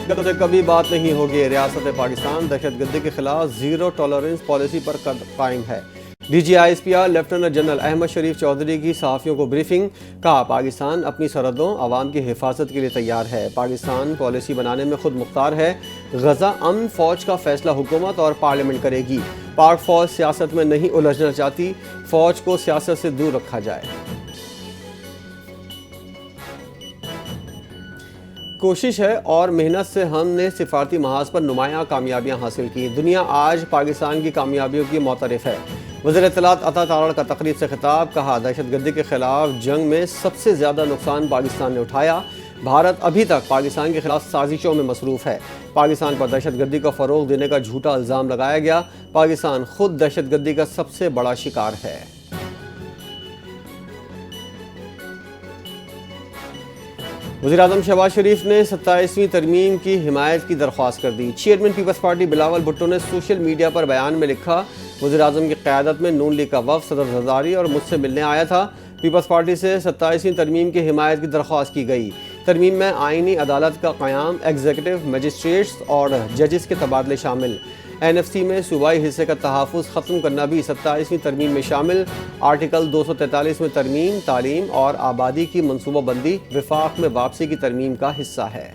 غلطی سے کبھی بات نہیں ہوگی، ریاست پاکستان دہشت گردی کے خلاف زیرو ٹالرنس پالیسی پر قائم ہے۔ D G I S P R lieutenant general Ahmed Sharif Chaudhry کی صحافیوں کو بریفنگ، کہا پاکستان اپنی سرحدوں عوام کی حفاظت کے لیے تیار ہے، پاکستان پالیسی بنانے میں خود مختار ہے، غزہ امن فوج کا فیصلہ حکومت اور پارلیمنٹ کرے گی، پاک فوج سیاست میں نہیں الجھنا چاہتی، فوج کو سیاست سے دور رکھا جائے۔ کوشش ہے اور محنت سے ہم نے سفارتی محاذ پر نمایاں کامیابیاں حاصل کی، دنیا آج پاکستان کی کامیابیوں کی معترف ہے۔ وزیر اطلاعات عطا تارڑ کا تقریب سے خطاب، کہا دہشت گردی کے خلاف جنگ میں سب سے زیادہ نقصان پاکستان نے اٹھایا، بھارت ابھی تک پاکستان کے خلاف سازشوں میں مصروف ہے، پاکستان پر دہشت گردی کو فروغ دینے کا جھوٹا الزام لگایا گیا، پاکستان خود دہشت گردی کا سب سے بڑا شکار ہے۔ وزیراعظم شہباز شریف نے 27ویں ترمیم کی حمایت کی درخواست کر دی۔ چیئرمین پیپلز پارٹی بلاول بھٹو نے سوشل میڈیا پر بیان میں لکھا، وزیراعظم کی قیادت میں نون لیگ کا وفد صدر زرداری اور مجھ سے ملنے آیا تھا، پیپلز پارٹی سے 27ویں ترمیم کی حمایت کی درخواست کی گئی۔ ترمیم میں آئینی عدالت کا قیام، ایگزیکٹو، مجسٹریٹس اور ججز کے تبادلے شامل، این ایف سی میں صوبائی حصے کا تحفظ ختم کرنا بھی 27ویں ترمیم میں شامل، آرٹیکل 243 میں ترمیم، تعلیم اور آبادی کی منصوبہ بندی وفاق میں واپسی کی ترمیم کا حصہ ہے۔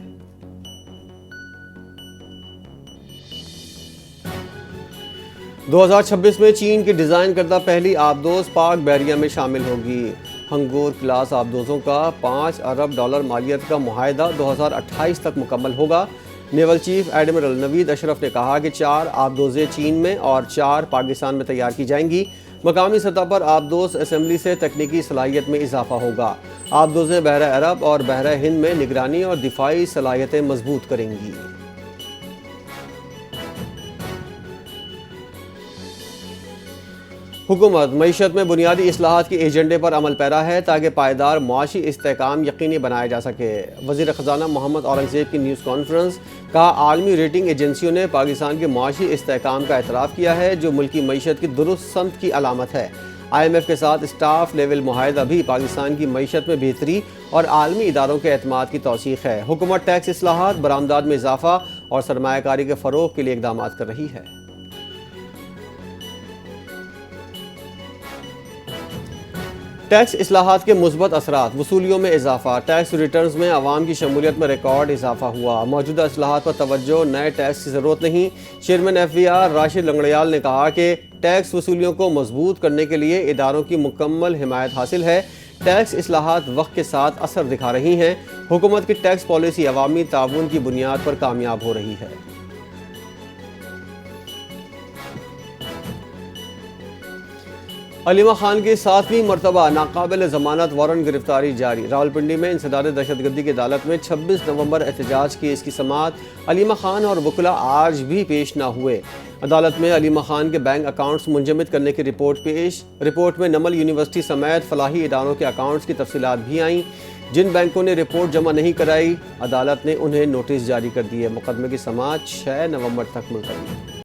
2026 میں چین کی ڈیزائن کردہ پہلی آبدوز پاک بحریہ میں شامل ہوگی۔ ہنگور کلاس آبدوزوں کا $5 ارب مالیت کا معاہدہ 2028 تک مکمل ہوگا۔ نیول چیف ایڈمرل نوید اشرف نے کہا کہ 4 آبدوزیں چین میں اور 4 پاکستان میں تیار کی جائیں گی۔ مقامی سطح پر آبدوز اسمبلی سے تکنیکی صلاحیت میں اضافہ ہوگا۔ آبدوزیں بحیرہ عرب اور بحیرہ ہند میں نگرانی اور دفاعی صلاحیتیں مضبوط کریں گی۔ حکومت معیشت میں بنیادی اصلاحات کے ایجنڈے پر عمل پیرا ہے تاکہ پائیدار معاشی استحکام یقینی بنایا جا سکے۔ وزیر خزانہ محمد اورنگزیب کی نیوز کانفرنس، کہا عالمی ریٹنگ ایجنسیوں نے پاکستان کے معاشی استحکام کا اعتراف کیا ہے جو ملکی معیشت کی درست سمت کی علامت ہے۔ آئی ایم ایف کے ساتھ اسٹاف لیول معاہدہ بھی پاکستان کی معیشت میں بہتری اور عالمی اداروں کے اعتماد کی توثیق ہے۔ حکومت ٹیکس اصلاحات، برآمدات میں اضافہ اور سرمایہ کاری کے فروغ کے لیے اقدامات کر رہی ہے۔ ٹیکس اصلاحات کے مثبت اثرات، وصولیوں میں اضافہ، ٹیکس ریٹرنز میں عوام کی شمولیت میں ریکارڈ اضافہ ہوا، موجودہ اصلاحات پر توجہ، نئے ٹیکس کی ضرورت نہیں۔ Chairman F B R Rashid Langrial نے کہا کہ ٹیکس وصولیوں کو مضبوط کرنے کے لیے اداروں کی مکمل حمایت حاصل ہے، ٹیکس اصلاحات وقت کے ساتھ اثر دکھا رہی ہیں، حکومت کی ٹیکس پالیسی عوامی تعاون کی بنیاد پر کامیاب ہو رہی ہے۔ علیمہ خان کی 7ویں مرتبہ ناقابل ضمانت وارنٹ گرفتاری جاری، راولپنڈی میں انسداد دہشت گردی کی عدالت میں 26 نومبر احتجاج کیس کی سماعت، علیمہ خان اور وکلاء آج بھی پیش نہ ہوئے۔ عدالت میں علیمہ خان کے بینک اکاؤنٹس منجمد کرنے کی رپورٹ پیش، رپورٹ میں نمل یونیورسٹی سمیت فلاحی اداروں کے اکاؤنٹس کی تفصیلات بھی آئیں، جن بینکوں نے رپورٹ جمع نہیں کرائی عدالت نے انہیں نوٹس جاری کر دیے۔ مقدمے کی سماعت 6 نومبر تک ملتوی۔